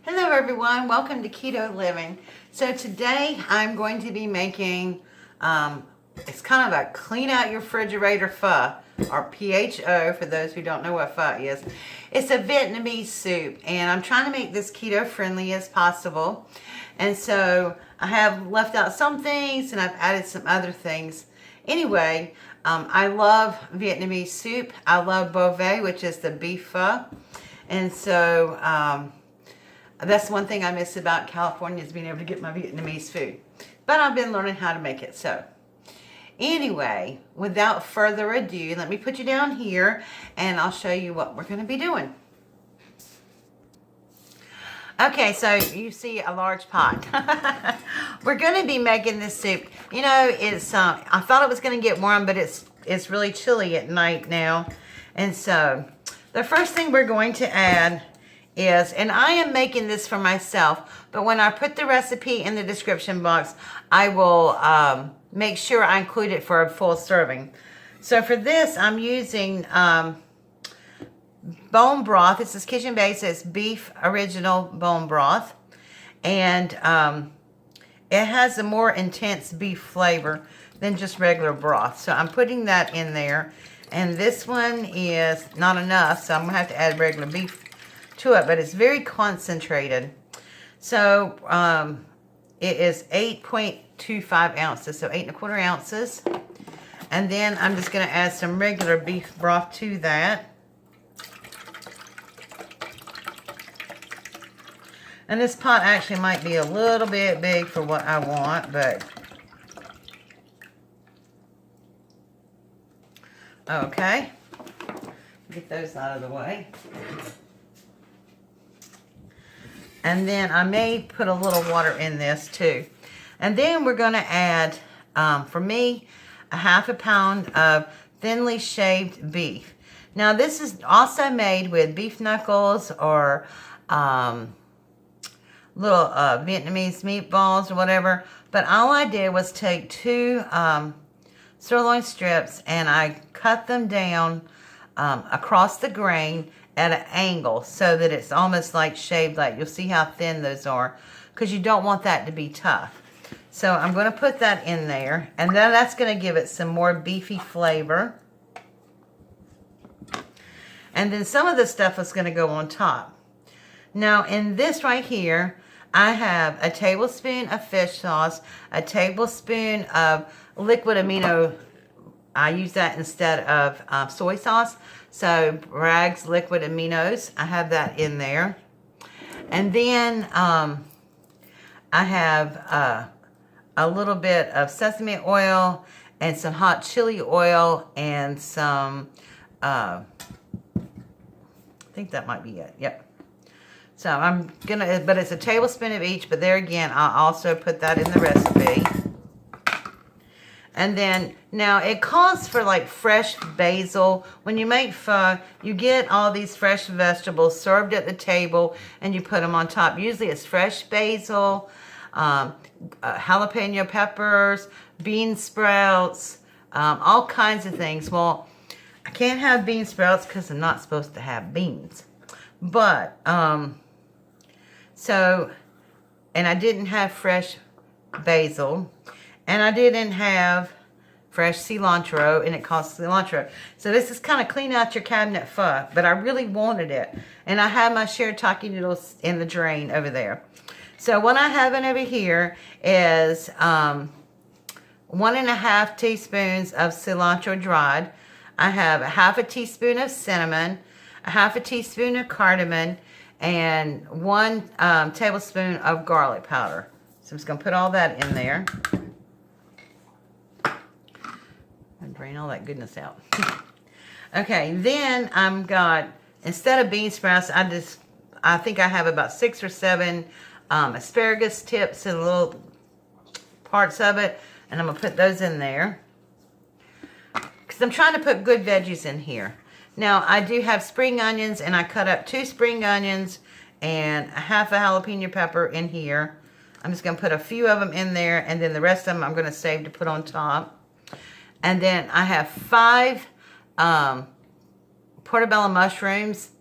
Hello everyone, welcome to Keto Living. So today I'm going to be making, it's kind of a clean out your refrigerator pho, or PHO for those who don't know what pho is. It's a Vietnamese soup and I'm trying to make this keto friendly as possible. And so I have left out some things and I've added some other things. Anyway, I love Vietnamese soup. I love bove, which is the beef pho. And so, that's one thing I miss about California is being able to get my Vietnamese food. But I've been learning how to make it so. Anyway, without further ado, let me put you down here and I'll show you what we're going to be doing. Okay, so you see a large pot. We're going to be making this soup. You know, it's I thought it was going to get warm, but it's really chilly at night now. And so the first thing we're going to add is, and I am making this for myself, but when I put the recipe in the description box, I will make sure I include it for a full serving. So for this, I'm using bone broth. This is kitchen based. It's beef original bone broth. And it has a more intense beef flavor than just regular broth. So I'm putting that in there. And this one is not enough, so I'm going to have to add regular beef to it, but it's very concentrated. So it is 8.25 ounces, so 8¼ ounces. And then I'm just going to add some regular beef broth to that. And this pot actually might be a little bit big for what I want, but okay. Get those out of the way. And then I may put a little water in this too. And then we're going to add, for me, a ½ pound of thinly shaved beef. Now this is also made with beef knuckles or little Vietnamese meatballs or whatever. But all I did was take 2 sirloin strips and I cut them down across the grain at an angle so that it's almost like shaved light. You'll see how thin those are because you don't want that to be tough. So I'm going to put that in there and then that's going to give it some more beefy flavor. And then some of the stuff is going to go on top. Now in this right here, I have a tablespoon of fish sauce, a tablespoon of liquid amino. I use that instead of soy sauce. So Bragg's liquid aminos, I have that in there. And then I have a little bit of sesame oil and some hot chili oil and some, I think that might be it. Yep. So I'm gonna, but it's a tablespoon of each, but there again, I'll also put that in the recipe. And then, now it calls for like fresh basil. When you make pho, you get all these fresh vegetables served at the table and you put them on top. Usually it's fresh basil, jalapeno peppers, bean sprouts, all kinds of things. Well, I can't have bean sprouts because I'm not supposed to have beans. But, so, and I didn't have fresh basil. And I didn't have fresh cilantro, and it costs cilantro. So this is kind of clean out your cabinet pho, but I really wanted it. And I have my Shiratake noodles in the drain over there. So what I have in over here is 1½ teaspoons of cilantro dried. I have ½ teaspoon of cinnamon, ½ teaspoon of cardamom, and 1 tablespoon of garlic powder. So I'm just going to put all that in there. And drain all that goodness out. Okay, then I'm got, instead of bean sprouts, I think I have about 6 or 7 asparagus tips and little parts of it. And I'm going to put those in there. Because I'm trying to put good veggies in here. Now, I do have spring onions, and I cut up 2 spring onions and ½ a jalapeno pepper in here. I'm just going to put a few of them in there, and then the rest of them I'm going to save to put on top. And then I have 5 portabella mushrooms,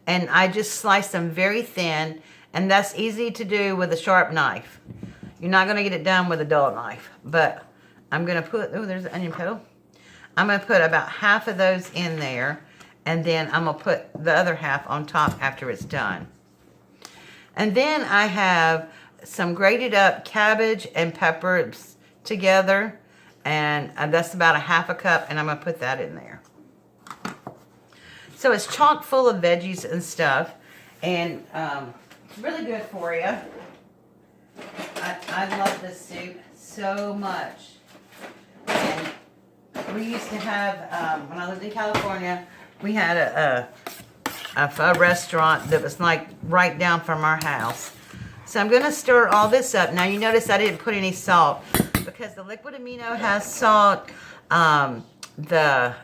and I just sliced them very thin, And that's easy to do with a sharp knife. You're not going to get it done with a dull knife. But I'm going to put, oh, there's an onion petal. I'm going to put about half of those in there. And then I'm going to put the other half on top after it's done. And then I have some grated up cabbage and peppers together. And that's about a half a cup. And I'm going to put that in there. So it's chock full of veggies and stuff. And really good for you. I love this soup so much. And we used to have, when I lived in California, we had a restaurant that was like right down from our house. So I'm going to stir all this up. Now you notice I didn't put any salt because the liquid amino has salt. The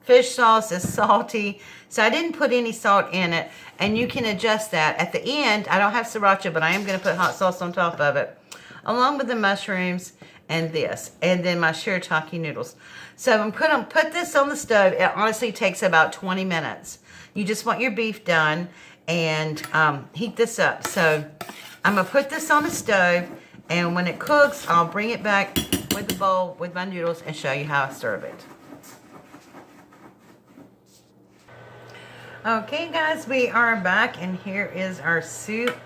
fish sauce is salty. So I didn't put any salt in it. And you can adjust that. At the end, I don't have sriracha, but I am going to put hot sauce on top of it. Along with the mushrooms and this. And then my shiratake noodles. So I'm going to put this on the stove. It honestly takes about 20 minutes. You just want your beef done and heat this up. So I'm going to put this on the stove. And when it cooks, I'll bring it back with the bowl with my noodles and show you how I serve it. Okay guys, we are back and here is our soup.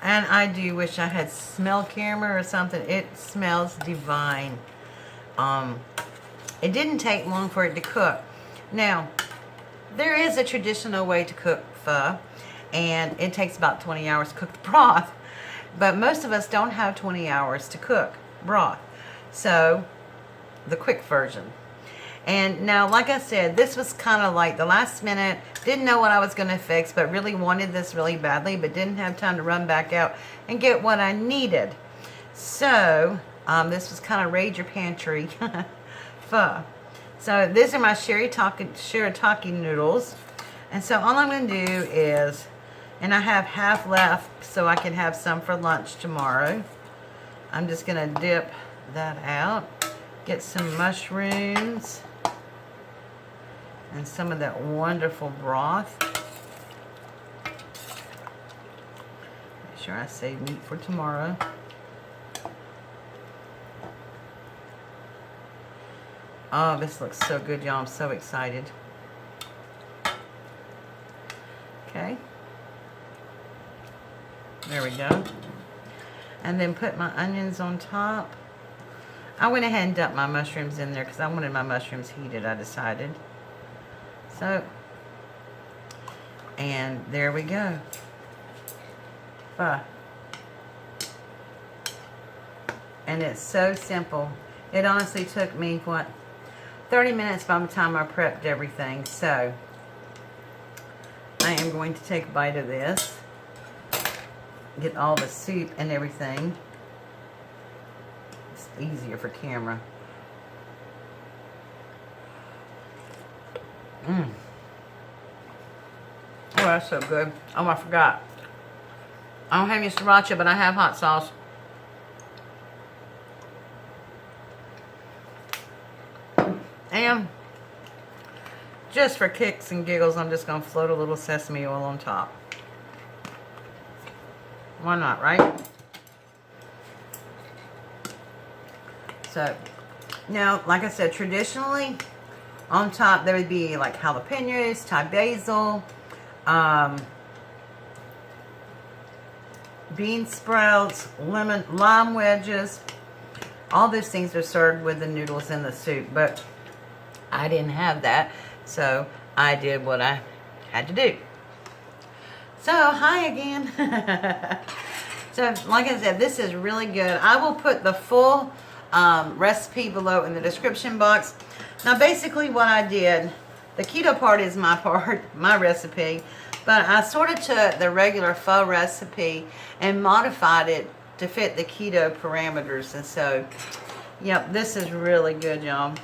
And I do wish I had smell camera or something. It smells divine. It didn't take long for it to cook. Now, there is a traditional way to cook pho, and it takes about 20 hours to cook the broth. But most of us don't have 20 hours to cook broth. So, the quick version. And now, like I said, this was kind of like the last minute. Didn't know what I was going to fix, but really wanted this really badly, but didn't have time to run back out and get what I needed. So, this was kind of raid your pantry pho. So, these are my shiratake noodles. And so, all I'm going to do is, and I have half left so I can have some for lunch tomorrow. I'm just going to dip that out. Get some mushrooms. And some of that wonderful broth. Make sure I save meat for tomorrow. Oh, this looks so good, y'all. I'm so excited. Okay. There we go. And then put my onions on top. I went ahead and dumped my mushrooms in there because I wanted my mushrooms heated, I decided. So, and there we go. Pho. And it's so simple. It honestly took me, what, 30 minutes by the time I prepped everything. So, I am going to take a bite of this. Get all the soup and everything. It's easier for camera. Mmm. Oh, that's so good. Oh, I forgot. I don't have any sriracha, but I have hot sauce. And just for kicks and giggles, I'm just going to float a little sesame oil on top. Why not, right? So, now, like I said, traditionally, on top, there would be like jalapenos, Thai basil, bean sprouts, lime wedges. All those things are served with the noodles in the soup, but I didn't have that, so I did what I had to do. So, hi again. So, like I said, this is really good. I will put the full recipe below in the description box. Now basically what I did, the keto part is my part, my recipe, but I sort of took the regular pho recipe and modified it to fit the keto parameters. And so, yep, this is really good, y'all.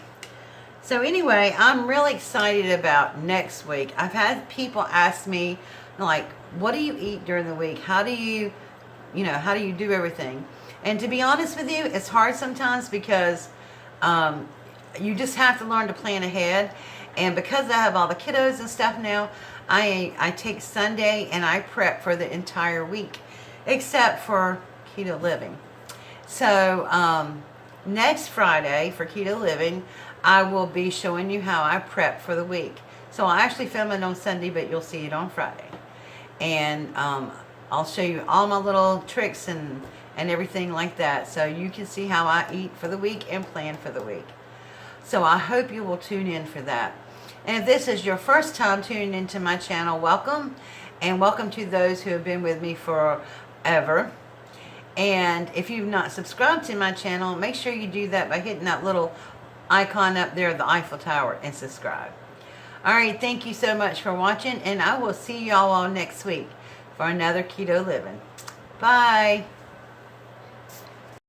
So anyway, I'm really excited about next week. I've had people ask me, like, what do you eat during the week? How do you do everything? And to be honest with you, it's hard sometimes because you just have to learn to plan ahead. And because I have all the kiddos and stuff now, I take Sunday and I prep for the entire week, except for Keto Living. So next Friday for Keto Living, I will be showing you how I prep for the week. So I'll actually film it on Sunday, but you'll see it on Friday. And I'll show you all my little tricks and everything like that, so you can see how I eat for the week and plan for the week. So I hope you will tune in for that. And if this is your first time tuning into my channel, welcome. And welcome to those who have been with me forever. And if you've not subscribed to my channel, make sure you do that by hitting that little icon up there, the Eiffel Tower, and subscribe. Alright, thank you so much for watching, and I will see y'all all next week for another Keto Living. Bye.